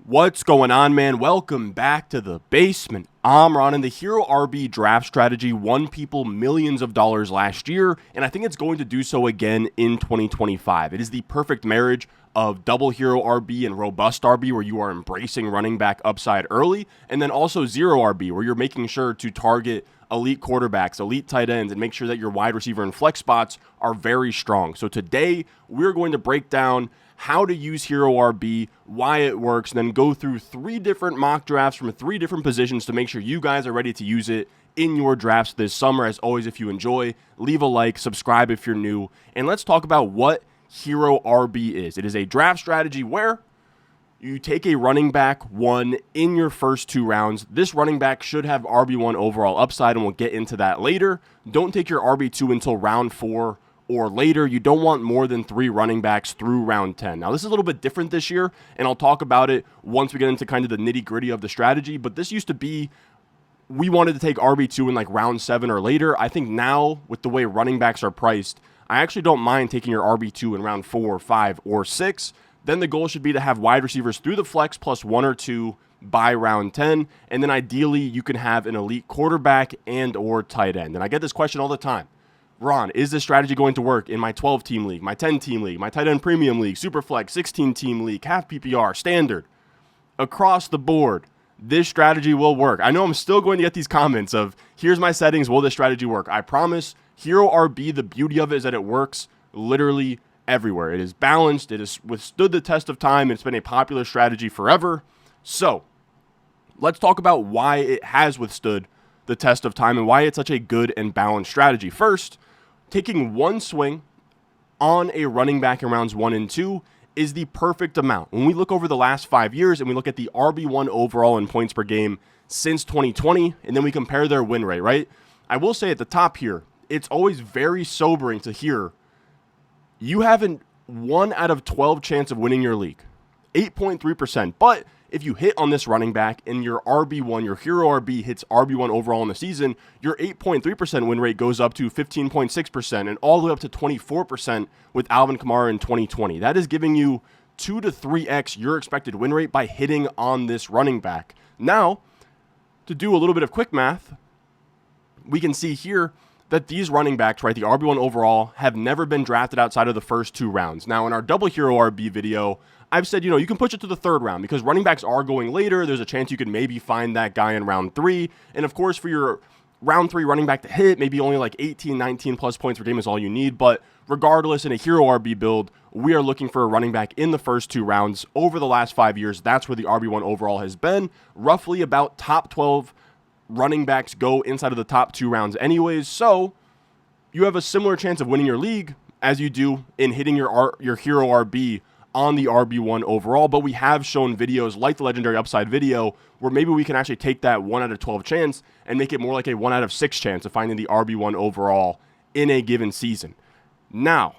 What's going on, man? Welcome back to the basement. I'm Ron, and the Hero RB draft strategy won people millions of dollars last year, and I think it's going to do so again in 2025. It is the perfect marriage of double Hero RB and robust RB, where you are embracing running back upside early, and then also zero RB, where you're making sure to target elite quarterbacks, elite tight ends, and make sure that your wide receiver and flex spots are very strong. So today, we're going to break down how to use Hero RB, why it works, and then go through 3 different mock drafts from 3 different positions to make sure you guys are ready to use it in your drafts this summer. As always, if you enjoy, leave a like, subscribe if you're new, and let's talk about what Hero RB is. It is a draft strategy where you take a running back 1 in your first 2 rounds. This running back should have RB1 overall upside, and we'll get into that later. Don't take your RB2 until round 4 or later. You don't want more than 3 running backs through round 10. Now, this is a little bit different this year, and I'll talk about it once we get into kind of the nitty-gritty of the strategy, but this used to be, we wanted to take RB2 in like round 7 or later. I think now, with the way running backs are priced, I actually don't mind taking your RB2 in round 4, 5, or 6. Then the goal should be to have wide receivers through the flex plus 1 or 2 by round 10, and then ideally you can have an elite quarterback and or tight end. And I get this question all the time. Ron, is this strategy going to work in my 12-team league, my 10-team league, my tight end premium league, Superflex, 16-team league, half PPR, standard? Across the board, this strategy will work. I know I'm still going to get these comments of, here's my settings, will this strategy work? I promise, Hero RB, the beauty of it is that it works literally everywhere. It is balanced, it has withstood the test of time, it's been a popular strategy forever. So, let's talk about why it has withstood the test of time and why it's such a good and balanced strategy. First, taking 1 swing on a running back in rounds 1 and 2 is the perfect amount. When we look over the last 5 years and we look at the RB1 overall in points per game since 2020, and then we compare their win rate, right? I will say at the top here, it's always very sobering to hear you have a 1 out of 12 chance of winning your league, 8.3%. But if you hit on this running back and your RB1, your Hero RB hits RB1 overall in the season, your 8.3% win rate goes up to 15.6% and all the way up to 24% with Alvin Kamara in 2020. That is giving you 2 to 3x your expected win rate by hitting on this running back. Now, to do a little bit of quick math, we can see here that these running backs, right, the RB1 overall, have never been drafted outside of the first 2 rounds. Now, in our double Hero RB video, I've said, you can push it to the 3rd round because running backs are going later. There's a chance you could maybe find that guy in round 3. And of course, for your round 3 running back to hit, maybe only like 18, 19 plus points per game is all you need. But regardless, in a Hero RB build, we are looking for a running back in the first 2 rounds. Over the last 5 years, that's where the RB1 overall has been. Roughly about top 12 running backs go inside of the top 2 rounds anyways. So you have a similar chance of winning your league as you do in hitting your Hero RB on the RB1 overall, but we have shown videos like the Legendary Upside video where maybe we can actually take that 1 out of 12 chance and make it more like a 1 out of 6 chance of finding the RB1 overall in a given season. Now,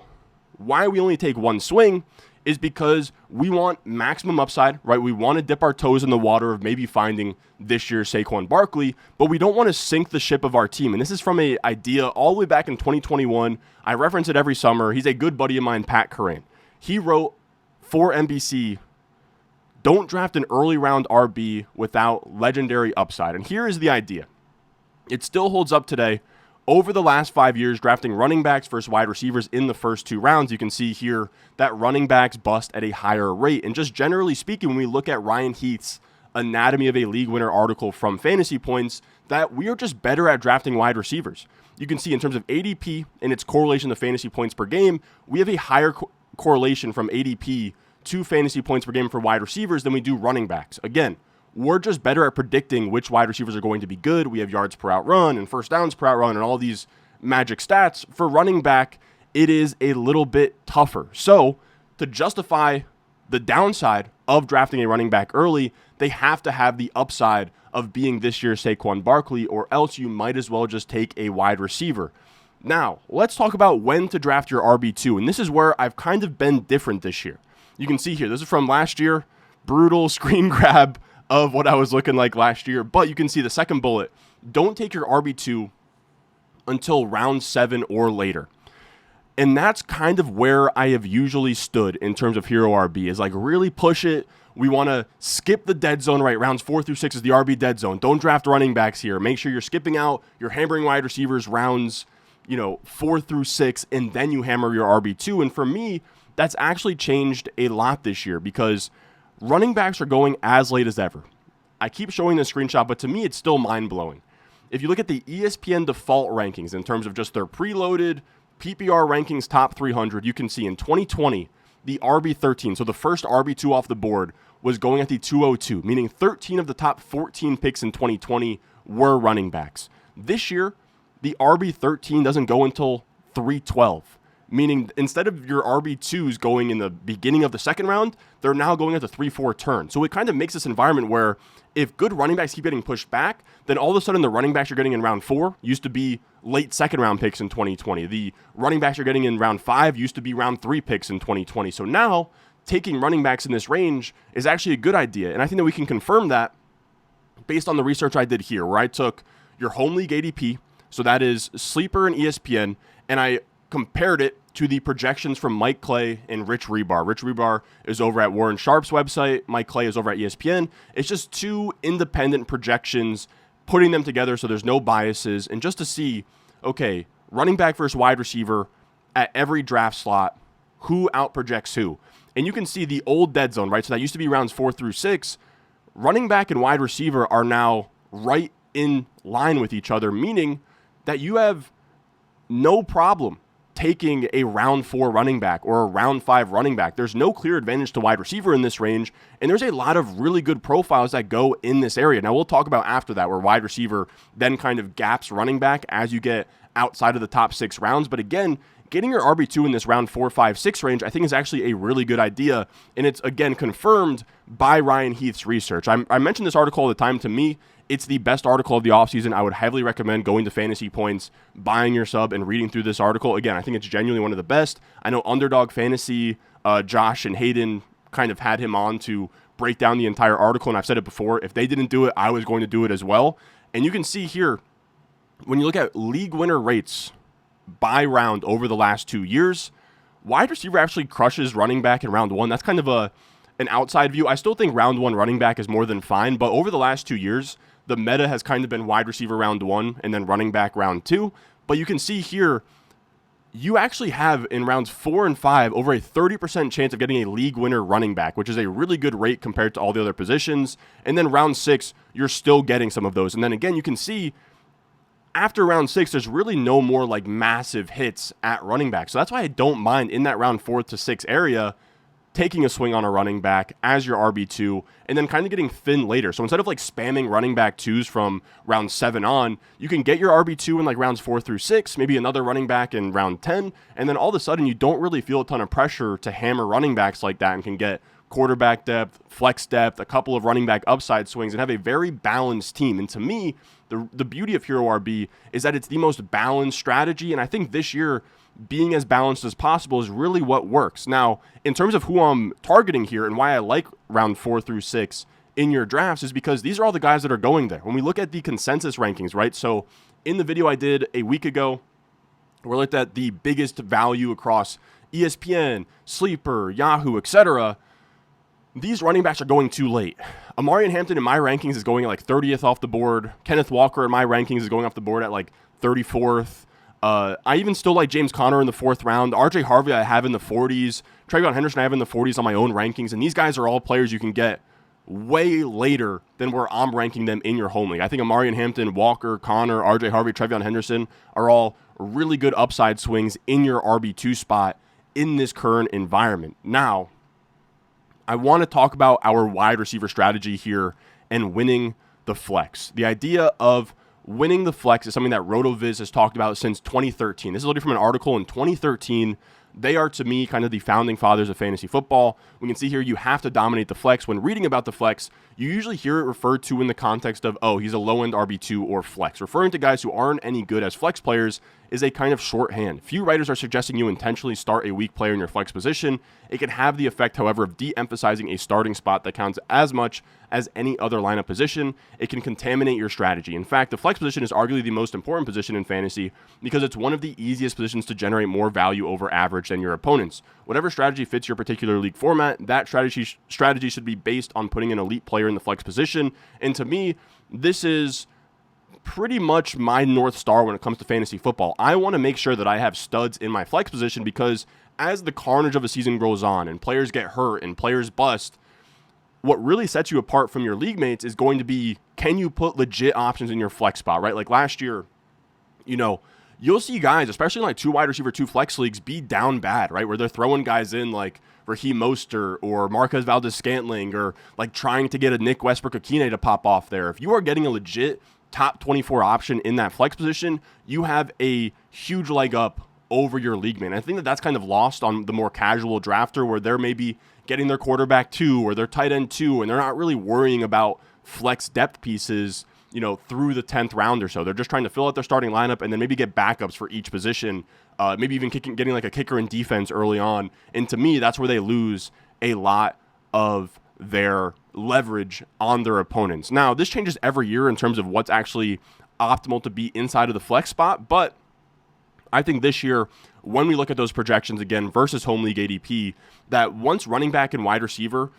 why we only take 1 swing is because we want maximum upside, right? We want to dip our toes in the water of maybe finding this year's Saquon Barkley, but we don't want to sink the ship of our team. And this is from an idea all the way back in 2021. I reference it every summer. He's a good buddy of mine, Pat Curran. He wrote for NBC, don't draft an early round RB without legendary upside. And here is the idea. It still holds up today. Over the last 5 years, drafting running backs versus wide receivers in the first 2 rounds, you can see here that running backs bust at a higher rate. And just generally speaking, when we look at Ryan Heath's Anatomy of a League Winner article from Fantasy Points, that we are just better at drafting wide receivers. You can see in terms of ADP and its correlation to fantasy points per game, we have a higher correlation from ADP to fantasy points per game for wide receivers than we do running backs. Again, we're just better at predicting which wide receivers are going to be good. We have yards per out run and first downs per out run and all these magic stats. For running back, it is a little bit tougher. So to justify the downside of drafting a running back early, they have to have the upside of being this year's Saquon Barkley, or else you might as well just take a wide receiver. Now, let's talk about when to draft your RB2, and this is where I've kind of been different this year. You can see here, this is from last year, brutal screen grab of what I was looking like last year, but you can see the second bullet. Don't take your RB2 until round 7 or later. And that's kind of where I have usually stood in terms of Hero RB, is like really push it We want to skip the dead zone, right? Rounds 4 through 6 is the RB dead zone. Don't draft running backs here. Make sure you're skipping out, you're hammering wide receivers rounds, 4 through 6, and then you hammer your RB2. And for me, that's actually changed a lot this year because running backs are going as late as ever. I keep showing this screenshot, but to me, it's still mind-blowing. If you look at the ESPN default rankings in terms of just their preloaded PPR rankings top 300, you can see in 2020, the RB13, so the first RB2 off the board, was going at the 202, meaning 13 of the top 14 picks in 2020 were running backs. This year, the RB13 doesn't go until 312, meaning instead of your RB2s going in the beginning of the second round, they're now going at the 3-4 turn. So it kind of makes this environment where if good running backs keep getting pushed back, then all of a sudden the running backs you're getting in round 4 used to be late second round picks in 2020. The running backs you're getting in round 5 used to be round 3 picks in 2020. So now taking running backs in this range is actually a good idea. And I think that we can confirm that based on the research I did here, where I took your home league ADP, so that is Sleeper and ESPN, and I compared it to the projections from Mike Clay and Rich Rebar. Rich Rebar is over at Warren Sharp's website. Mike Clay is over at ESPN. It's just two independent projections, putting them together so there's no biases, and just to see, okay, running back versus wide receiver at every draft slot, who outprojects who. And you can see the old dead zone, right? So that used to be rounds 4 through 6. Running back and wide receiver are now right in line with each other, meaning that you have no problem taking a round 4 running back or a round 5 running back. There's no clear advantage to wide receiver in this range, and there's a lot of really good profiles that go in this area. Now, we'll talk about after that where wide receiver then kind of gaps running back as you get outside of the top 6 rounds. But again, getting your RB2 in this round 4, 5, 6 range, I think is actually a really good idea, and it's, again, confirmed by Ryan Heath's research. I mentioned this article all the time. To me, it's the best article of the offseason. I would heavily recommend going to Fantasy Points, buying your sub, and reading through this article. Again, I think it's genuinely one of the best. I know Underdog Fantasy, Josh and Hayden kind of had him on to break down the entire article, and I've said it before. If they didn't do it, I was going to do it as well. And you can see here, when you look at league winner rates by round over the last 2 years, wide receiver actually crushes running back in round 1. That's kind of an outside view. I still think round 1 running back is more than fine, but over the last 2 years, the meta has kind of been wide receiver round 1 and then running back round 2. But you can see here, you actually have in rounds 4 and 5 over a 30% chance of getting a league winner running back, which is a really good rate compared to all the other positions. And then round 6, you're still getting some of those. And then again, you can see after round 6, there's really no more like massive hits at running back. So that's why I don't mind in that round 4 to 6 area taking a swing on a running back as your RB2 and then kind of getting thin later. So instead of like spamming running back 2s from round 7 on, you can get your RB2 in like rounds 4 through 6, maybe another running back in round 10, and then all of a sudden you don't really feel a ton of pressure to hammer running backs like that and can get quarterback depth, flex depth, a couple of running back upside swings, and have a very balanced team. And to me, the beauty of Hero RB is that it's the most balanced strategy, and I think this year being as balanced as possible is really what works. Now, in terms of who I'm targeting here and why I like round 4 through 6 in your drafts is because these are all the guys that are going there. When we look at the consensus rankings, right? So in the video I did a week ago, we looked at the biggest value across ESPN, Sleeper, Yahoo, etc. These running backs are going too late. Amarian Hampton in my rankings is going at like 30th off the board. Kenneth Walker in my rankings is going off the board at like 34th. I even still like James Conner in the 4th round. RJ Harvey I have in the 40s. Travion Henderson I have in the 40s on my own rankings. And these guys are all players you can get way later than where I'm ranking them in your home league. I think Amarian Hampton, Walker, Conner, RJ Harvey, Travion Henderson are all really good upside swings in your RB2 spot in this current environment. Now, I want to talk about our wide receiver strategy here and winning the flex. The idea of winning the flex is something that RotoViz has talked about since 2013. This is literally from an article in 2013. They are, to me, kind of the founding fathers of fantasy football. We can see here you have to dominate the flex. When reading about the flex, you usually hear it referred to in the context of, oh, he's a low-end RB2 or flex, referring to guys who aren't any good as flex players is a kind of shorthand. Few writers are suggesting you intentionally start a weak player in your flex position. It can have the effect, however, of de-emphasizing a starting spot that counts as much as any other lineup position. It can contaminate your strategy. In fact, the flex position is arguably the most important position in fantasy because it's one of the easiest positions to generate more value over average than your opponents. Whatever strategy fits your particular league format, that strategy should be based on putting an elite player in the flex position. And to me, this is pretty much my North Star when it comes to fantasy football. I want to make sure that I have studs in my flex position because as the carnage of a season goes on and players get hurt and players bust, what really sets you apart from your league mates is going to be, can you put legit options in your flex spot, right? Like last year, you'll see guys, especially in like 2 wide receiver, 2 flex leagues, be down bad, right? Where they're throwing guys in like Raheem Mostert or Marquez Valdes-Scantling or like trying to get a Nick Westbrook-Akine to pop off there. If you are getting a legit top 24 option in that flex position, you have a huge leg up over your league mate. I think that that's kind of lost on the more casual drafter where they're maybe getting their quarterback 2 or their tight end 2, and they're not really worrying about flex depth pieces, through the 10th round or so. They're just trying to fill out their starting lineup and then maybe get backups for each position, maybe even getting like a kicker in defense early on. And to me, that's where they lose a lot of their leverage on their opponents. Now, this changes every year in terms of what's actually optimal to be inside of the flex spot, but I think this year, when we look at those projections again versus home league ADP, that once running back and wide receiver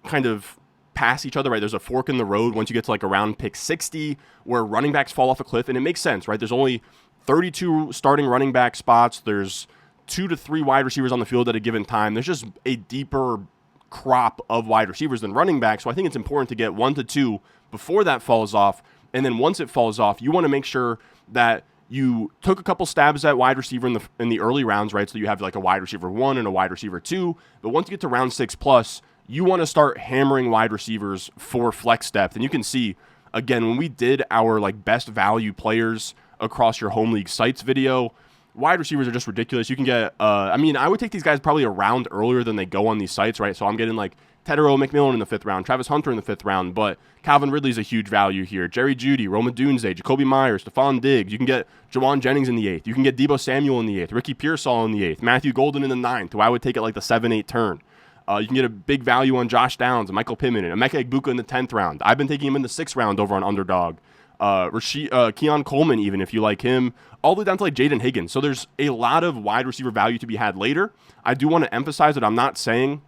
kind of pass each other, right? There's a fork in the road once you get to like around pick 60 where running backs fall off a cliff, and it makes sense, right? There's only 32 starting running back spots. There's 2 to 3 wide receivers on the field at a given time. There's just a deeper crop of wide receivers than running backs. So I think it's important to get 1 to 2 before that falls off. And then once it falls off, you want to make sure that you took a couple stabs at wide receiver in the early rounds, right? So you have like a wide receiver 1 and a wide receiver 2. But once you get to round 6 plus, you want to start hammering wide receivers for flex depth. And you can see, again, when we did our like best value players across your home league sites video, wide receivers are just ridiculous. You can get, I would take these guys probably a round earlier than they go on these sites, right? So I'm getting like Tedero McMillan in the 5th round, Travis Hunter in the 5th round, but Calvin Ridley's a huge value here. Jerry Jeudy, Roma Dunze, Jacoby Myers, Stephon Diggs. You can get Jawan Jennings in the 8th. You can get Deebo Samuel in the 8th, Ricky Pearsall in the 8th, Matthew Golden in the 9th, who I would take at like the 7-8 turn. You can get a big value on Josh Downs, and Michael Pittman, and Emeka Egbuka in the 10th round. I've been taking him in the 6th round over on Underdog. Keon Coleman, even if you like him, all the way down to like Jaden Higgins. So there's a lot of wide receiver value to be had later. I do want to emphasize that I'm not saying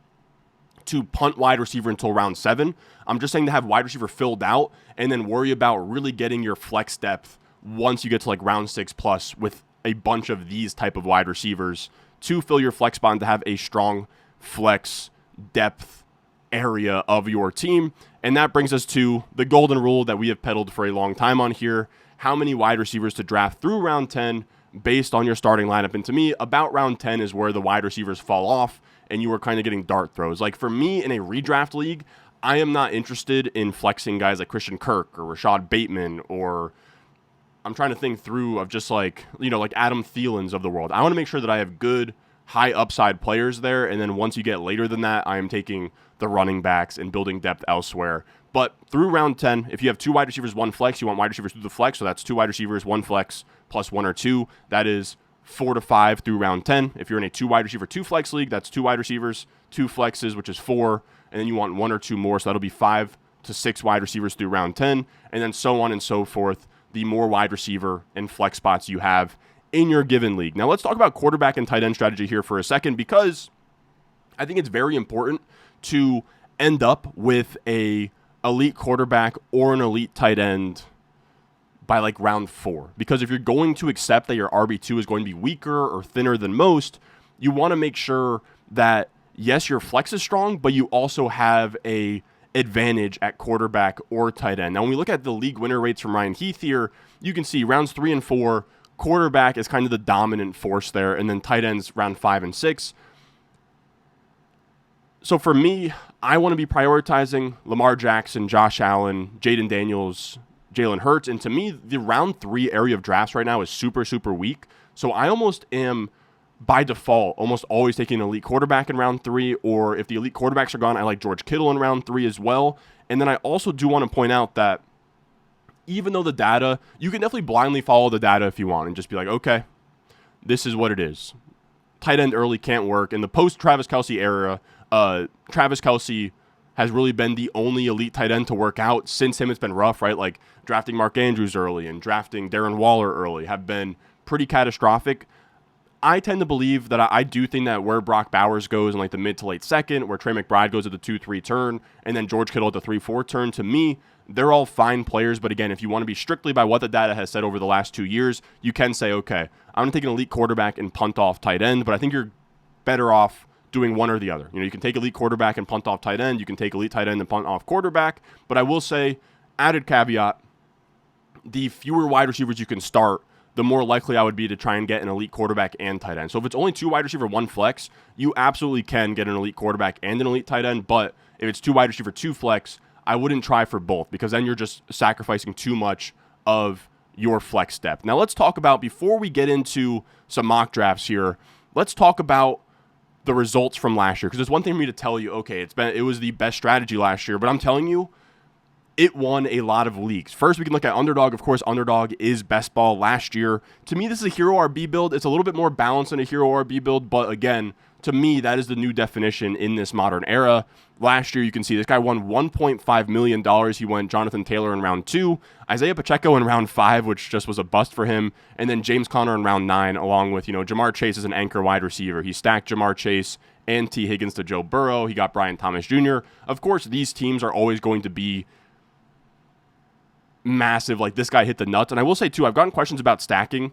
to punt wide receiver until round 7. I'm just saying to have wide receiver filled out and then worry about really getting your flex depth once you get to like round 6 plus with a bunch of these type of wide receivers to fill your flex spot and to have a strong flex depth area of your team. And that brings us to the golden rule that we have peddled for a long time on here. How many wide receivers to draft through round 10 based on your starting lineup. And to me, about round 10 is where the wide receivers fall off and you are kind of getting dart throws. Like for me in a redraft league, I am not interested in flexing guys like Christian Kirk or Rashad Bateman, or I'm trying to think through of just like, like Adam Thielen's of the world. I want to make sure that I have good high upside players there, and then once you get later than that, I am taking the running backs and building depth elsewhere. But through round 10, if you have 2 wide receivers, 1 flex, you want wide receivers through the flex, so that's 2 wide receivers, 1 flex, plus 1 or 2. That is 4 to 5 through round 10. If you're in a 2 wide receiver, 2 flex league, that's 2 wide receivers, 2 flexes, which is 4, and then you want 1 or 2 more, so that'll be 5 to 6 wide receivers through round 10, and then so on and so forth, the more wide receiver and flex spots you have in your given league. Now let's talk about quarterback and tight end strategy here for a second, because I think it's very important to end up with a elite quarterback or an elite tight end by like round 4. Because if you're going to accept that your RB2 is going to be weaker or thinner than most, you want to make sure that yes, your flex is strong, but you also have a advantage at quarterback or tight end. Now, when we look at the league winner rates from Ryan Heath here, you can see rounds 3 and 4, quarterback is kind of the dominant force there, and then tight ends round 5 and 6. So for me, I want to be prioritizing Lamar Jackson, Josh Allen, Jaden Daniels, Jalen Hurts, and to me, the round 3 area of drafts right now is super, super weak. So I almost am, by default, almost always taking an elite quarterback in round 3, or if the elite quarterbacks are gone, I like George Kittle in round 3 as well. And then I also do want to point out that even though the data, you can definitely blindly follow the data if you want and just be like, okay, this is what it is. Tight end early can't work. In the post-Travis Kelce era, Travis Kelce has really been the only elite tight end to work out. Since him, it's been rough, right? Like drafting Mark Andrews early and drafting Darren Waller early have been pretty catastrophic. I tend to believe that I do think that where Brock Bowers goes in like the mid to late second, where Trey McBride goes at the 2-3 turn, and then George Kittle at the 3-4 turn, to me, they're all fine players. But again, if you want to be strictly by what the data has said over the last 2 years, you can say, okay, I'm going to take an elite quarterback and punt off tight end, but I think you're better off doing one or the other. You can take elite quarterback and punt off tight end. You can take elite tight end and punt off quarterback. But I will say, added caveat, the fewer wide receivers you can start, the more likely I would be to try and get an elite quarterback and tight end. So if it's only 2 wide receiver, 1 flex, you absolutely can get an elite quarterback and an elite tight end. But if it's 2 wide receiver, 2 flex, I wouldn't try for both, because then you're just sacrificing too much of your flex depth. Now let's talk about, before we get into some mock drafts here, let's talk about the results from last year, because it's one thing for me to tell you, okay, it was the best strategy last year, but I'm telling you, it won a lot of leagues. First, we can look at Underdog. Of course, Underdog is best ball last year. To me, this is a Hero RB build. It's a little bit more balanced than a Hero RB build, but again, to me, that is the new definition in this modern era. Last year, you can see this guy won $1.5 million. He went Jonathan Taylor in round 2, Isaiah Pacheco in round 5, which just was a bust for him, and then James Conner in round 9, along with, Jamar Chase as an anchor wide receiver. He stacked Jamar Chase and T. Higgins to Joe Burrow. He got Brian Thomas Jr. Of course, these teams are always going to be massive, like this guy hit the nuts. And I will say too, I've gotten questions about stacking.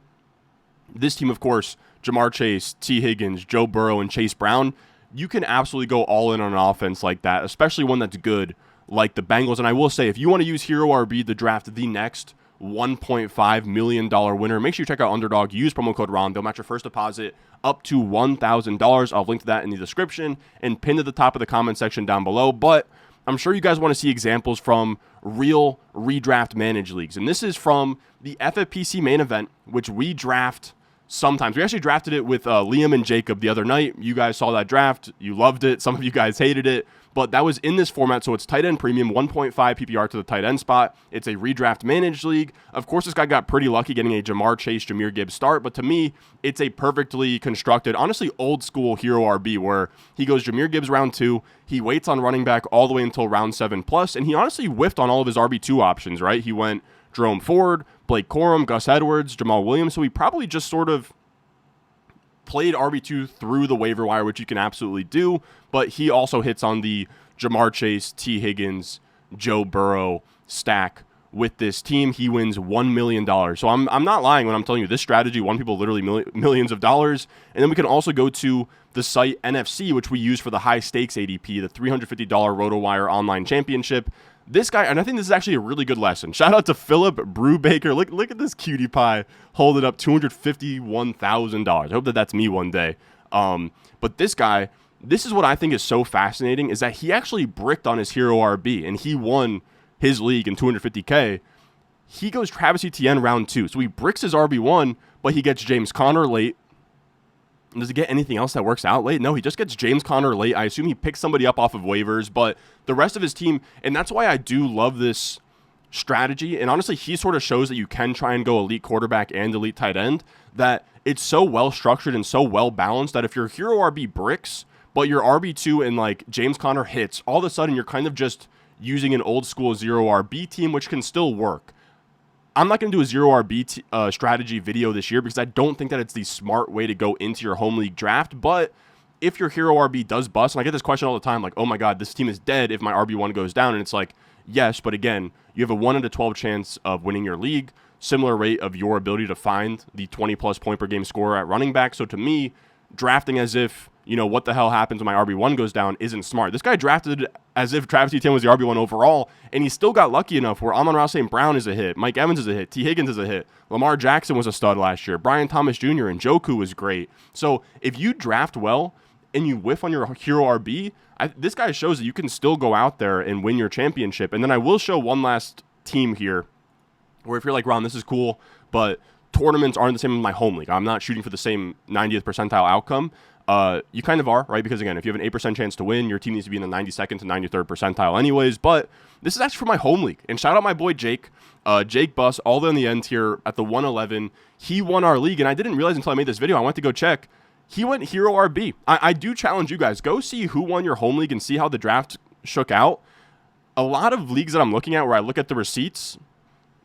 This team, of course, Jamar Chase, T. Higgins, Joe Burrow, and Chase Brown, you can absolutely go all in on an offense like that, especially one that's good like the Bengals. And I will say, if you want to use Hero RB to draft the next $1.5 million winner, make sure you check out Underdog. Use promo code RON. They'll match your first deposit up to $1,000. I'll link to that in the description and pinned to the top of the comment section down below. But I'm sure you guys want to see examples from real redraft managed leagues. And this is from the FFPC main event, which we draft sometimes. We actually drafted it with Liam and Jacob the other night. You guys saw that draft. You loved it. Some of you guys hated it. But that was in this format, so it's tight end premium, 1.5 PPR to the tight end spot. It's a redraft managed league. Of course, this guy got pretty lucky getting a Jamar Chase, Jahmyr Gibbs start, but to me, it's a perfectly constructed, honestly old school Hero RB, where he goes Jahmyr Gibbs round 2, he waits on running back all the way until round 7 plus, and he honestly whiffed on all of his RB2 options, right? He went Jerome Ford, Blake Corum, Gus Edwards, Jamal Williams, so he probably just sort of played RB2 through the waiver wire, which you can absolutely do, but he also hits on the Jamar Chase, T. Higgins, Joe Burrow stack with this team. He wins $1 million. So I'm not lying when I'm telling you this strategy won people literally millions of dollars. And then we can also go to the site NFC, which we use for the high stakes ADP, the $350 RotoWire online championship. This guy, and I think this is actually a really good lesson. Shout out to Philip Brubaker. Look at this cutie pie holding up $251,000. I hope that's me one day. But this guy, this is what I think is so fascinating, is that he actually bricked on his Hero RB, and he won his league in $250K. He goes Travis Etienne round 2. So he bricks his RB1, but he gets James Conner late. Does he get anything else that works out late? No, he just gets James Conner late. I assume he picks somebody up off of waivers, but the rest of his team, and that's why I do love this strategy. And honestly, he sort of shows that you can try and go elite quarterback and elite tight end, that it's so well structured and so well balanced that if your Hero RB bricks, but your RB2 and like James Conner hits, all of a sudden you're kind of just using an old school zero RB team, which can still work. I'm not going to do a zero RB strategy video this year because I don't think that it's the smart way to go into your home league draft. But if your Hero RB does bust, and I get this question all the time, like, oh my God, this team is dead if my RB1 goes down. And it's like, yes, but again, you have a 1 in 12 chance of winning your league, similar rate of your ability to find the 20 plus point per game scorer at running back. So to me, drafting as if, what the hell happens when my RB1 goes down isn't smart. This guy drafted as if Travis Etienne was the RB1 overall, and he still got lucky enough where Amon-Ra St. Brown is a hit, Mike Evans is a hit, T. Higgins is a hit, Lamar Jackson was a stud last year, Brian Thomas Jr. and Njoku was great. So if you draft well and you whiff on your Hero RB, this guy shows that you can still go out there and win your championship. And then I will show one last team here where if you're like, Ron, this is cool, but tournaments aren't the same as my home league. I'm not shooting for the same 90th percentile outcome. You kind of are, right? Because again, if you have an 8% chance to win, your team needs to be in the 92nd to 93rd percentile anyways. But This is actually for my home league. And shout out my boy Jake. Jake Buss, all the way on the end here at the 111. He won our league, and I didn't realize until I made this video. I went to go check. He went Hero RB. I do challenge you guys. Go see who won your home league and see how the draft shook out. A lot of leagues that I'm looking at where I look at the receipts,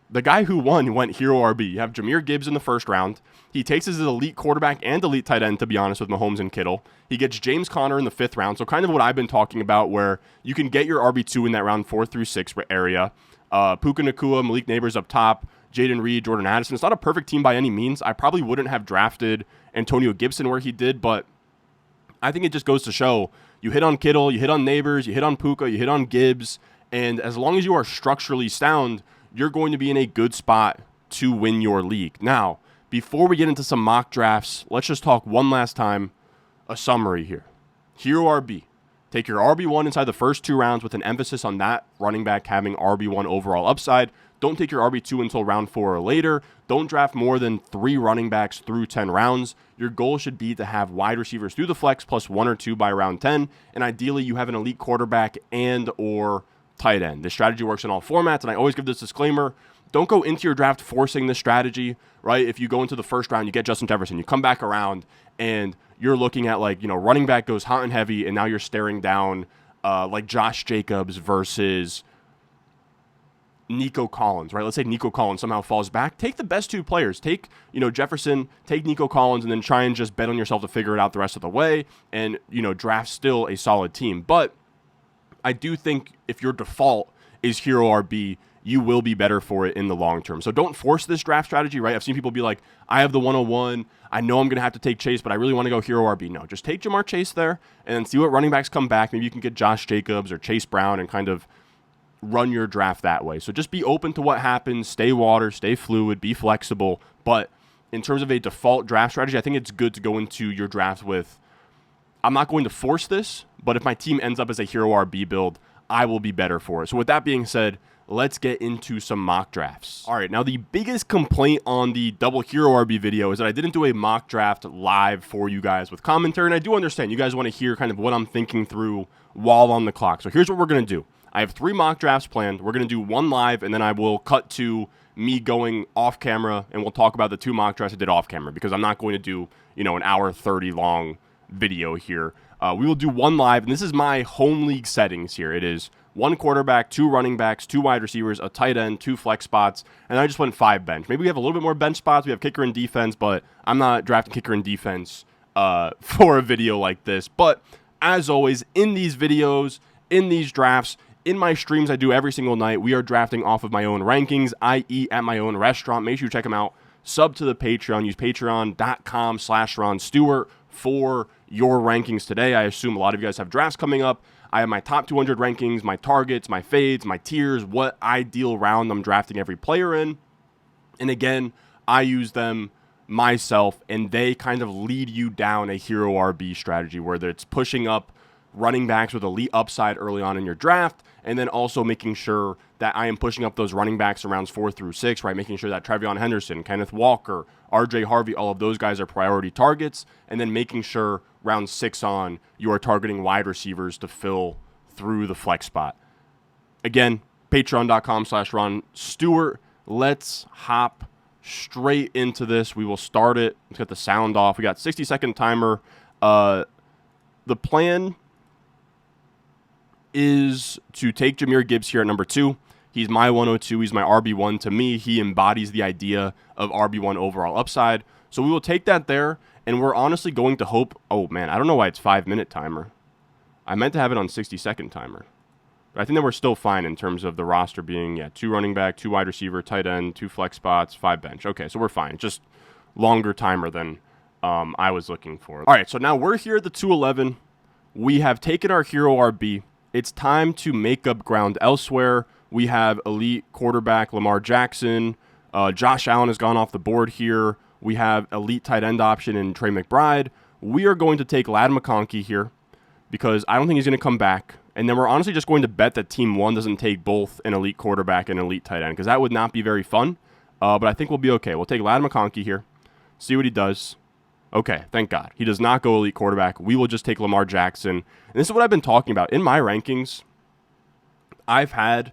the guy who won went Hero RB. You have Jahmyr Gibbs in the first round. He takes his elite quarterback and elite tight end, to be honest, with Mahomes and Kittle. He gets James Conner in the 5th round. So kind of what I've been talking about, where you can get your RB2 in that round 4 through 6 area. Puka Nacua, Malik Neighbors up top, Jaden Reed, Jordan Addison. It's not a perfect team by any means. I probably wouldn't have drafted Antonio Gibson where he did, but I think it just goes to show you hit on Kittle, you hit on Neighbors, you hit on Puka, you hit on Gibbs, and as long as you are structurally sound, you're going to be in a good spot to win your league. Now, before we get into some mock drafts, let's just talk one last time, a summary here. Hero RB. Take your RB1 inside the first 2 rounds with an emphasis on that running back having RB1 overall upside. Don't take your RB2 until round 4 or later. Don't draft more than 3 running backs through 10 rounds. Your goal should be to have wide receivers through the flex plus 1 or 2 by round 10. And ideally, you have an elite quarterback and or tight end. This strategy works in all formats, and I always give this disclaimer. Don't go into your draft forcing this strategy, right? If you go into the first round, you get Justin Jefferson, you come back around, and you're looking at, like, running back goes hot and heavy, and now you're staring down like Josh Jacobs versus Nico Collins, right? Let's say Nico Collins somehow falls back. Take the best 2 players. Take, Jefferson, take Nico Collins, and then try and just bet on yourself to figure it out the rest of the way, and, draft still a solid team. But I do think if your default is Hero RB, you will be better for it in the long term. So don't force this draft strategy, right? I've seen people be like, I have the 101. I know I'm going to have to take Chase, but I really want to go Hero RB. No, just take Jamar Chase there and then see what running backs come back. Maybe you can get Josh Jacobs or Chase Brown and kind of run your draft that way. So just be open to what happens. Stay water, stay fluid, be flexible. But in terms of a default draft strategy, I think it's good to go into your draft with, I'm not going to force this, but if my team ends up as a Hero RB build, I will be better for it. So with that being said, let's get into some mock drafts. All right, now the biggest complaint on the double Hero RB video is that I didn't do a mock draft live for you guys with commentary, and I do understand you guys want to hear kind of what I'm thinking through while on the clock. So here's what we're going to do. I have 3 mock drafts planned. We're going to do 1 live, and then I will cut to me going off camera, and we'll talk about the 2 mock drafts I did off camera, because I'm not going to do, an hour 30 long video here. We will do 1 live, and this is my home league settings here. It is 1 quarterback, 2 running backs, 2 wide receivers, a tight end, 2 flex spots, and I just went 5 bench. Maybe we have a little bit more bench spots. We have kicker and defense, but I'm not drafting kicker and defense for a video like this. But as always, in these videos, in these drafts, in my streams I do every single night, we are drafting off of my own rankings. I eat at my own restaurant. Make sure you check them out. Sub to the Patreon. Use patreon.com/Ron Stewart for your rankings today. I assume a lot of you guys have drafts coming up. I have my top 200 rankings, my targets, my fades, my tiers, what ideal round I'm drafting every player in. And again, I use them myself, and they kind of lead you down a Hero RB strategy, where it's pushing up running backs with elite upside early on in your draft, and then also making sure that I am pushing up those running backs in rounds 4 through 6, right? Making sure that Trevion Henderson, Kenneth Walker, RJ Harvey, all of those guys are priority targets, and then making sure round 6 on, you are targeting wide receivers to fill through the flex spot. Again, patreon.com/Ron Stewart. Let's hop straight into this. We will start it. Let's get the sound off. We got 60-second timer. The plan is to take Jahmyr Gibbs here at number 2. He's my 102. He's my RB1. To me, he embodies the idea of RB1 overall upside. So we will take that there, and we're honestly going to hope... Oh, man, I don't know why it's 5-minute timer. I meant to have it on 60-second timer. But I think that we're still fine in terms of the roster being, 2 running back, 2 wide receiver, tight end, 2 flex spots, 5 bench. Okay, so we're fine. Just longer timer than I was looking for. All right, so now we're here at the 211. We have taken our Hero RB. It's time to make up ground elsewhere. We have elite quarterback Lamar Jackson. Josh Allen has gone off the board here. We have elite tight end option in Trey McBride. We are going to take Ladd McConkey here because I don't think he's going to come back. And then we're honestly just going to bet that Team 1 doesn't take both an elite quarterback and an elite tight end, because that would not be very fun. But I think we'll be okay. We'll take Ladd McConkey here, see what he does. Okay, thank God. He does not go elite quarterback. We will just take Lamar Jackson. And this is what I've been talking about. In my rankings, I've had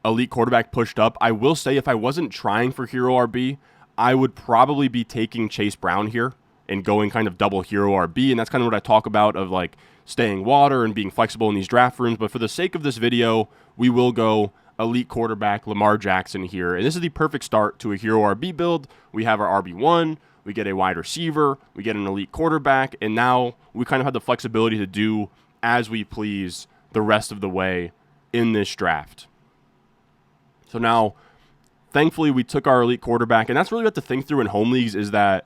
elite quarterback pushed up. I will say if I wasn't trying for hero RB, I would probably be taking Chase Brown here and going kind of double hero RB. And that's kind of what I talk about of like staying water and being flexible in these draft rooms. But for the sake of this video, we will go elite quarterback Lamar Jackson here. And this is the perfect start to a hero RB build. We have our RB1, we get a wide receiver, we get an elite quarterback, and now we kind of have the flexibility to do as we please the rest of the way in this draft. So now, thankfully, we took our elite quarterback, and that's really what to think through in home leagues is that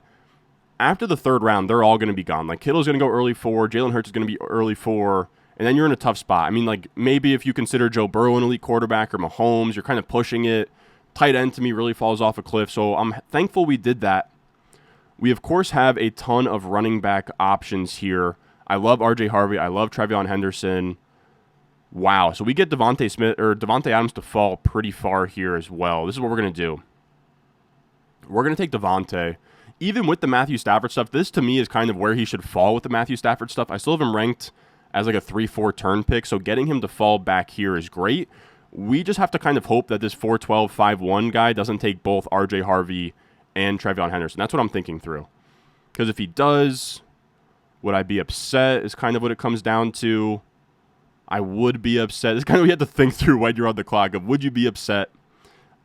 after the third round, they're all going to be gone. Like, Kittle's going to go early 4, Jalen Hurts is going to be early 4, and then you're in a tough spot. I mean, like, maybe if you consider Joe Burrow an elite quarterback or Mahomes, you're kind of pushing it. Tight end, to me, really falls off a cliff, so I'm thankful we did that. We, of course, have a ton of running back options here. I love R.J. Harvey. I love Travion Henderson. Wow, so we get Devontae Adams to fall pretty far here as well. This is what we're going to do. We're going to take Devontae. Even with the Matthew Stafford stuff, this to me is kind of where he should fall with the Matthew Stafford stuff. I still have him ranked as like a 3-4 turn pick, so getting him to fall back here is great. We just have to kind of hope that this 4-12, 5-1 guy doesn't take both R.J. Harvey and Travion Henderson. That's what I'm thinking through. Because if he does, would I be upset is kind of what it comes down to. I would be upset. It's kind of what you have to think through when you're on the clock of would you be upset?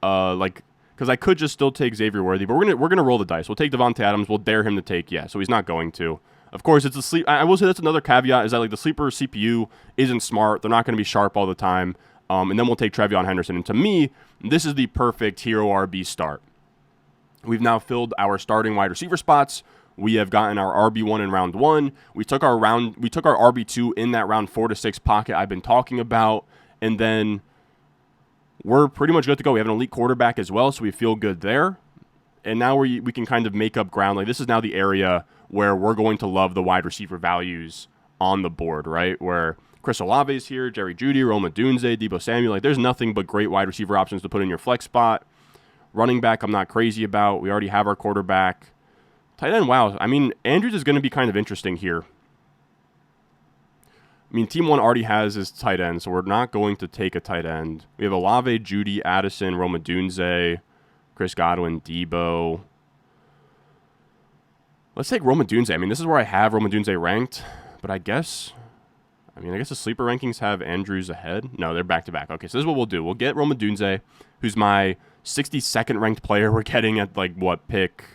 Because I could just still take Xavier Worthy, but we're gonna roll the dice. We'll take Devontae Adams. We'll dare him to take, so he's not going to. Of course, it's a sleep. I will say that's another caveat is that like the sleeper CPU isn't smart. They're not going to be sharp all the time. And then we'll take Travion Henderson. And to me, this is the perfect hero RB start. We've now filled our starting wide receiver spots. We have gotten our RB1 in round 1. We took our RB2 in that round 4 to 6 pocket I've been talking about, and then we're pretty much good to go. We have an elite quarterback as well, so we feel good there. And now we can kind of make up ground. Like this is now the area where we're going to love the wide receiver values on the board, right? Where Chris Olave is here, Jerry Jeudy, Rome Odunze, Deebo Samuel. Like there's nothing but great wide receiver options to put in your flex spot. Running back, I'm not crazy about. We already have our quarterback. Tight end, wow. I mean, Andrews is going to be kind of interesting here. I mean, Team 1 already has his tight end, so we're not going to take a tight end. We have Olave, Jeudy, Addison, Rome Odunze, Chris Godwin, Deebo. Let's take Rome Odunze. I mean, this is where I have Rome Odunze ranked, but I guess the sleeper rankings have Andrews ahead. No, they're back-to-back. Okay, so this is what we'll do. We'll get Rome Odunze, who's my 62nd ranked player. We're getting at, like, what, pick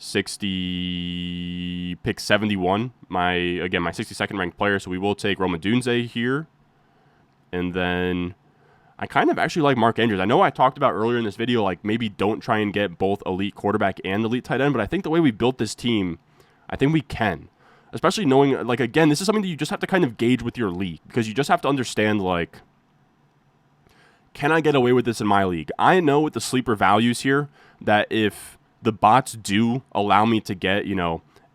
71, my 62nd ranked player, so we will take Rome Odunze here. And then I kind of actually like Mark Andrews. I know I talked about earlier in this video, like maybe don't try and get both elite quarterback and elite tight end, but I think the way we built this team, I think we can. Especially knowing, like, again, this is something that you just have to kind of gauge with your league, because you just have to understand, like, can I get away with this in my league? I know with the sleeper values here that if the bots do allow me to get,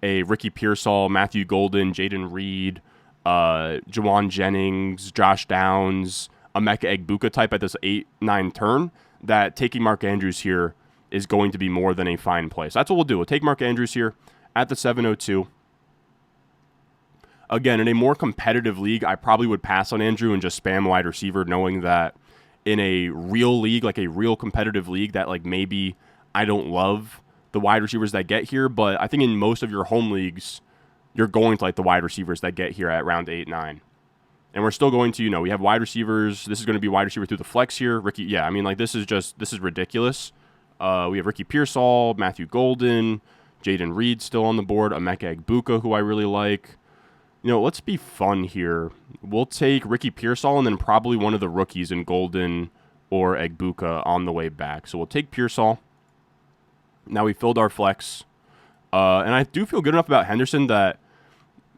a Ricky Pearsall, Matthew Golden, Jaden Reed, Jawan Jennings, Josh Downs, Emeka Egbuka type at this 8-9 turn, that taking Mark Andrews here is going to be more than a fine play. So that's what we'll do. We'll take Mark Andrews here at the 702. Again, in a more competitive league, I probably would pass on Andrew and just spam wide receiver, knowing that in a real league, like a real competitive league, that like maybe I don't love the wide receivers that get here, but I think in most of your home leagues, you're going to like the wide receivers that get here at round 8-9. And we're still going to, we have wide receivers. This is going to be wide receiver through the flex here. Ricky, this is ridiculous. We have Ricky Pearsall, Matthew Golden, Jaden Reed still on the board, Emeka Egbuka, who I really like. Let's be fun here. We'll take Ricky Pearsall and then probably one of the rookies in Golden or Egbuka on the way back. So we'll take Pearsall. Now we filled our flex. And I do feel good enough about Henderson that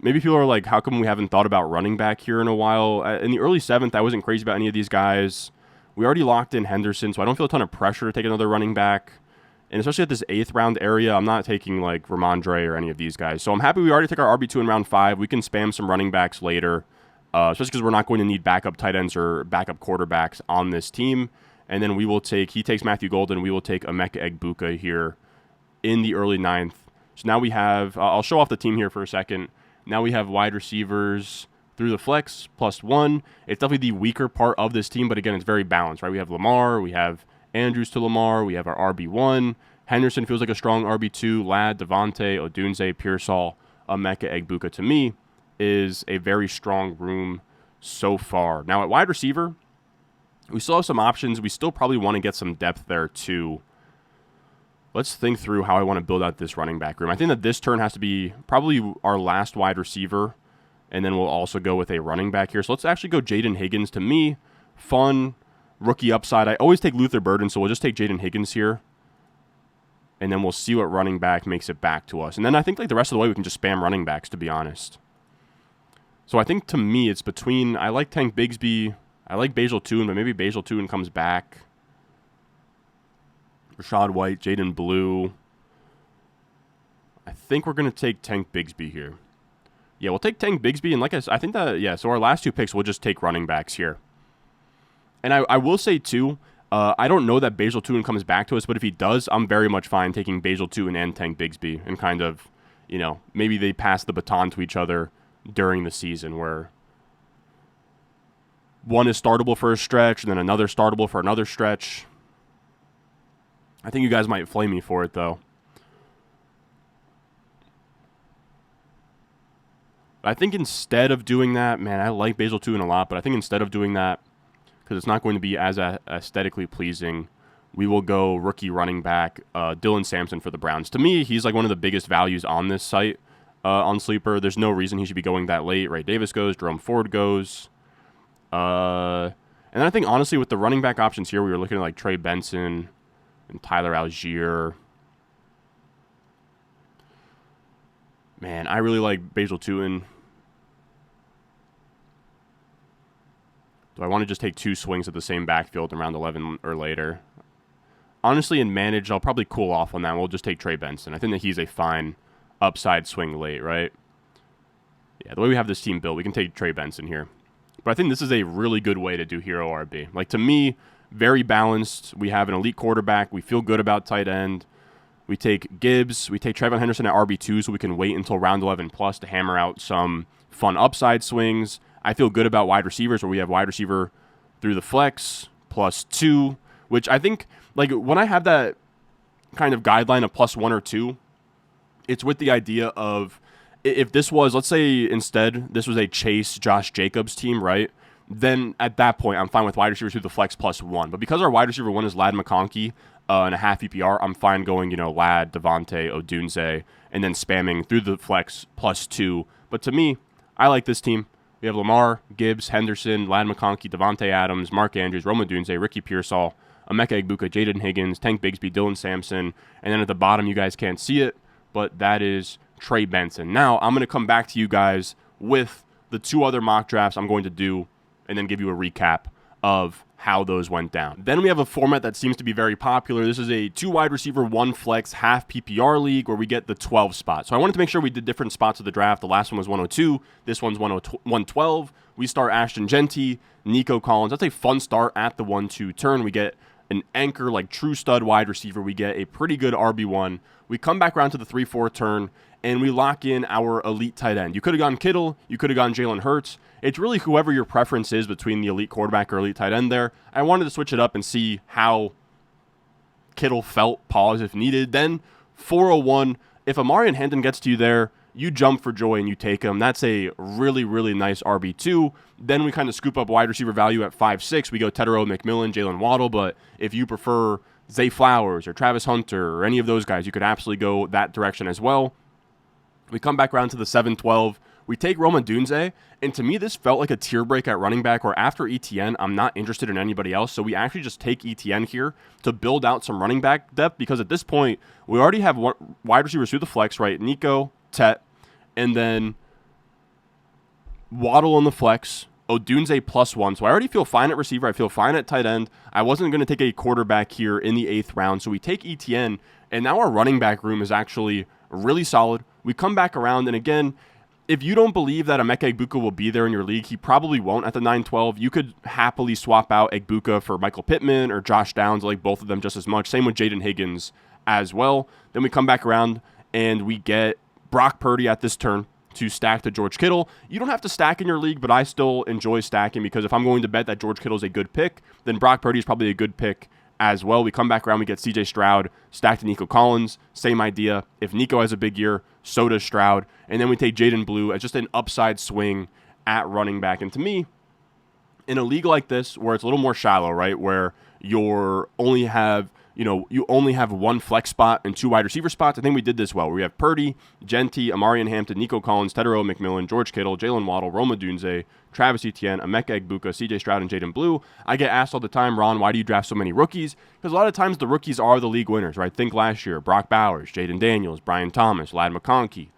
maybe people are like, how come we haven't thought about running back here in a while? In the early 7th, I wasn't crazy about any of these guys. We already locked in Henderson, so I don't feel a ton of pressure to take another running back. And especially at this 8th round area, I'm not taking like Ramondre or any of these guys. So I'm happy we already took our RB2 in round 5. We can spam some running backs later, especially because we're not going to need backup tight ends or backup quarterbacks on this team. And then he takes Matthew Golden. We will take Emeka Egbuka here in the early 9th. So now we have, I'll show off the team here for a second. Now we have wide receivers, through the flex, +1. It's definitely the weaker part of this team, but again, it's very balanced, right? We have Lamar, we have Andrews to Lamar, we have our RB1. Henderson feels like a strong RB2. Ladd, Devontae, Odunze, Pearsall, Emeka Egbuka, to me, is a very strong room so far. Now, at wide receiver, we still have some options. We still probably want to get some depth there, too. Let's think through how I want to build out this running back room. I think that this turn has to be probably our last wide receiver, and then we'll also go with a running back here. So let's actually go Jaden Higgins. To me, fun, rookie upside. I always take Luther Burden, so we'll just take Jaden Higgins here. And then we'll see what running back makes it back to us. And then I think like the rest of the way we can just spam running backs, to be honest. So I think to me it's between, I like Tank Bigsby, I like Basil Toon, but maybe Basil Toon comes back. Rashad White, Jaden Blue. I think we're going to take Tank Bigsby here. Yeah, we'll take Tank Bigsby, and like I said, I think that, yeah, so our last 2 picks, we'll just take running backs here. And I will say, too, I don't know that Basil Toon comes back to us, but if he does, I'm very much fine taking Basil Toon and Tank Bigsby and kind of, you know, maybe they pass the baton to each other during the season where one is startable for a stretch and then another startable for another stretch. I think you guys might flame me for it, though. I think instead of doing that, man, I like Basil Toon a lot, but I think instead of doing that, because it's not going to be as aesthetically pleasing, we will go rookie running back Dylan Sampson for the Browns. To me, he's like one of the biggest values on this site on Sleeper. There's no reason he should be going that late. Ray Davis goes, Jerome Ford goes. And then I think, honestly, with the running back options here, we were looking at like Trey Benson and Tyler Algier. Man, I really like Basil Toon. Do I want to just take 2 swings at the same backfield in round 11 or later? Honestly, in managed, I'll probably cool off on that. We'll just take Trey Benson. I think that he's a fine upside swing late, right? Yeah, the way we have this team built, we can take Trey Benson here. But I think this is a really good way to do Hero RB. Like, to me, very balanced. We have an elite quarterback. We feel good about tight end. We take Gibbs. We take Trayvon Henderson at RB2 so we can wait until round 11 plus to hammer out some fun upside swings. I feel good about wide receivers where we have wide receiver through the flex +2, which I think, like, when I have that kind of guideline of +1 or 2, it's with the idea of if this was, let's say instead this was a Chase Josh Jacobs team, right? Then at that point, I'm fine with wide receivers through the flex +1. But because our wide receiver 1 is Ladd McConkey and a half PPR, I'm fine going, you know, Ladd, Devontae, Odunze, and then spamming through the flex +2. But to me, I like this team. We have Lamar, Gibbs, Henderson, Ladd McConkey, Devontae Adams, Mark Andrews, Rome Odunze, Ricky Pearsall, Emeka Egbuka, Jaden Higgins, Tank Bigsby, Dylan Sampson, and then at the bottom, you guys can't see it, but that is Trey Benson. Now, I'm going to come back to you guys with the 2 other mock drafts I'm going to do and then give you a recap of how those went down. Then we have a format that seems to be very popular. This is a 2 wide receiver, 1 flex, half PPR league where we get the 12 spot. So I wanted to make sure we did different spots of the draft. The last one was 102. This one's 112. We start Ashton Genty, Nico Collins. That's a fun start at the 1-2 turn. We get an anchor, like true stud wide receiver. We get a pretty good RB1. We come back around to the 3-4 turn, and we lock in our elite tight end. You could have gone Kittle. You could have gone Jalen Hurts. It's really whoever your preference is between the elite quarterback or elite tight end there. I wanted to switch it up and see how Kittle felt, pause if needed. Then 401, if Amari and Hendon gets to you there, you jump for joy and you take him. That's a really, really nice RB2. Then we kind of scoop up wide receiver value at 5-6. We go Tedero, McMillan, Jalen Waddle. But if you prefer Zay Flowers or Travis Hunter or any of those guys, you could absolutely go that direction as well. We come back around to the 7-12. We take Rome Odunze, and to me, this felt like a tier break at running back, where after ETN, I'm not interested in anybody else, so we actually just take ETN here to build out some running back depth, because at this point, we already have wide receivers through the flex, right? Nico, Tet, and then Waddle on the flex, Odunze +1, so I already feel fine at receiver, I feel fine at tight end. I wasn't going to take a quarterback here in the 8th round, so we take ETN, and now our running back room is actually really solid. We come back around, and again, if you don't believe that Emeka Egbuka will be there in your league, he probably won't at the 9-12. You could happily swap out Egbuka for Michael Pittman or Josh Downs. I like both of them just as much. Same with Jaden Higgins as well. Then we come back around and we get Brock Purdy at this turn. to stack to George Kittle. You don't have to stack in your league, but I still enjoy stacking because if I'm going to bet that George Kittle is a good pick, then Brock Purdy is probably a good pick as well. We come back around, we get CJ Stroud stacked to Nico Collins. Same idea. If Nico has a big year, so does Stroud. And then we take Jaden Blue as just an upside swing at running back. And to me, in a league like this where it's a little more shallow, right, where you only have one flex spot and 2 wide receiver spots, I think we did this well. We have Purdy, Genty, Amarian Hampton, Nico Collins, Tedero McMillan, George Kittle, Jalen Waddle, Rome Odunze, Travis Etienne, Emeka Egbuka, CJ Stroud, and Jaden Blue. I get asked all the time, Ron, why do you draft so many rookies? Because a lot of times the rookies are the league winners, right? Think last year, Brock Bowers, Jaden Daniels, Brian Thomas, Ladd McConkey,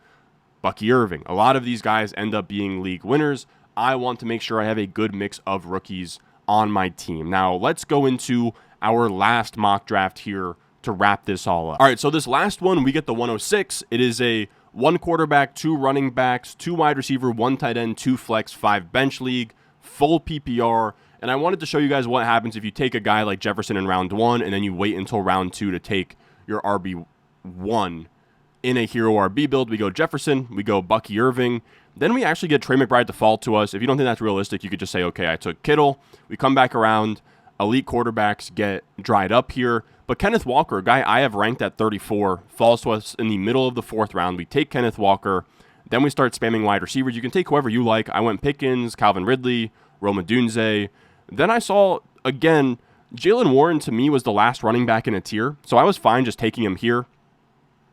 Bucky Irving. A lot of these guys end up being league winners. I want to make sure I have a good mix of rookies on my team. Now, let's go into our last mock draft here to wrap this all up. All right, so this last one, we get the 106. It is a 1 quarterback, 2 running backs, 2 wide receiver, 1 tight end, 2 flex, 5 bench league, full PPR. And I wanted to show you guys what happens if you take a guy like Jefferson in round 1 and then you wait until round 2 to take your RB1 in a hero RB build. We go Jefferson, we go Bucky Irving. Then we actually get Trey McBride to fall to us. If you don't think that's realistic, you could just say, okay, I took Kittle. We come back around. Elite quarterbacks get dried up here. But Kenneth Walker, a guy I have ranked at 34, falls to us in the middle of the 4th round. We take Kenneth Walker. Then we start spamming wide receivers. You can take whoever you like. I went Pickens, Calvin Ridley, Rome Odunze. Then I saw, again, Jalen Warren to me was the last running back in a tier. So I was fine just taking him here,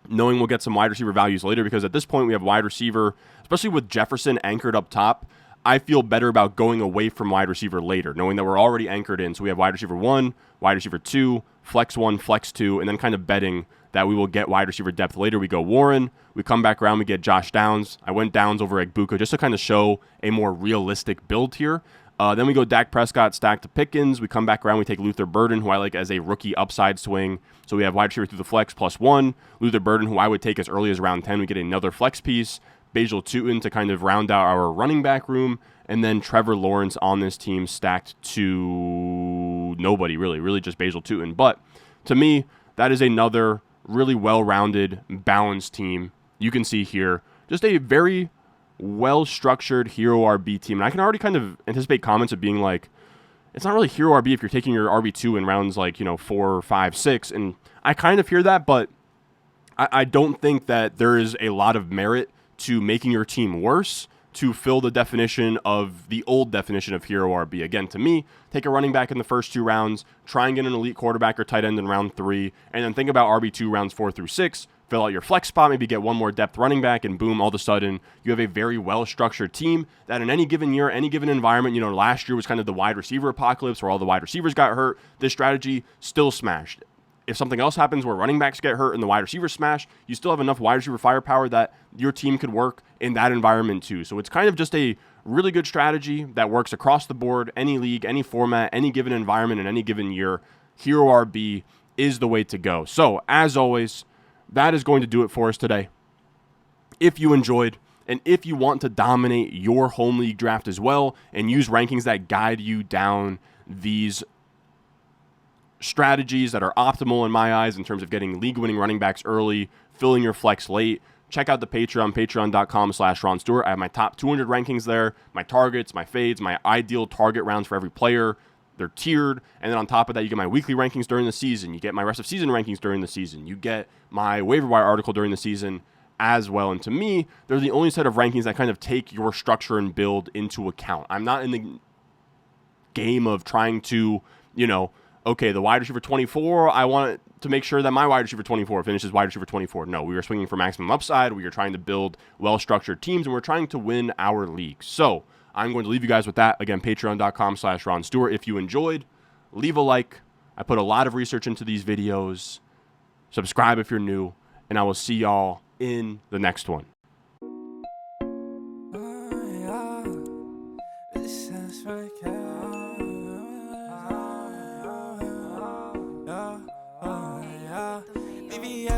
knowing we'll get some wide receiver values later because at this point we have wide receiver, especially with Jefferson anchored up top. I feel better about going away from wide receiver later, knowing that we're already anchored in. So we have wide receiver 1, wide receiver 2, flex 1, flex 2, and then kind of betting that we will get wide receiver depth later. We go Warren. We come back around. We get Josh Downs. I went Downs over Egbuka just to kind of show a more realistic build here. Then we go Dak Prescott stacked to Pickens. We come back around. We take Luther Burden, who I like as a rookie upside swing. So we have wide receiver through the flex plus 1. Luther Burden, who I would take as early as round 10. We get another flex piece. Basil Tutin to kind of round out our running back room. And then Trevor Lawrence on this team stacked to nobody, really just Basil Tutin. But to me, that is another really well-rounded, balanced team. You can see here just a very well-structured hero RB team. And I can already kind of anticipate comments of being like, it's not really hero RB if you're taking your RB2 in rounds like, 4, 5, 6. And I kind of hear that, but I don't think that there is a lot of merit to making your team worse to fill the definition of the old definition of hero RB. Again, to me, take a running back in the first 2 rounds, try and get an elite quarterback or tight end in round 3, and then think about RB2 rounds 4 through 6, fill out your flex spot, maybe get one more depth running back, and boom, all of a sudden, you have a very well-structured team that in any given year, any given environment, last year was kind of the wide receiver apocalypse where all the wide receivers got hurt. This strategy still smashed. If something else happens where running backs get hurt and the wide receivers smash, you still have enough wide receiver firepower that your team could work in that environment too. So it's kind of just a really good strategy that works across the board, any league, any format, any given environment, in any given year. Hero RB is the way to go. So as always, that is going to do it for us today. If you enjoyed, and if you want to dominate your home league draft as well and use rankings that guide you down these strategies that are optimal in my eyes in terms of getting league-winning running backs early, filling your flex late, check out the Patreon, patreon.com/Ron Stewart. I have my top 200 rankings there, my targets, my fades, my ideal target rounds for every player. They're tiered. And then on top of that, you get my weekly rankings during the season. You get my rest of season rankings during the season. You get my waiver wire article during the season as well. And to me, they're the only set of rankings that kind of take your structure and build into account. I'm not in the game of trying to, okay, the wide receiver 24, I want to make sure that my wide receiver 24 finishes wide receiver 24. No, we are swinging for maximum upside. We are trying to build well-structured teams, and we're trying to win our league. So I'm going to leave you guys with that. Again, patreon.com/Ron Stewart. If you enjoyed, leave a like. I put a lot of research into these videos. Subscribe if you're new, and I will see y'all in the next one.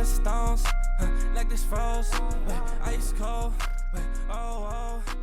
Stones, like this froze, ice cold, oh, oh.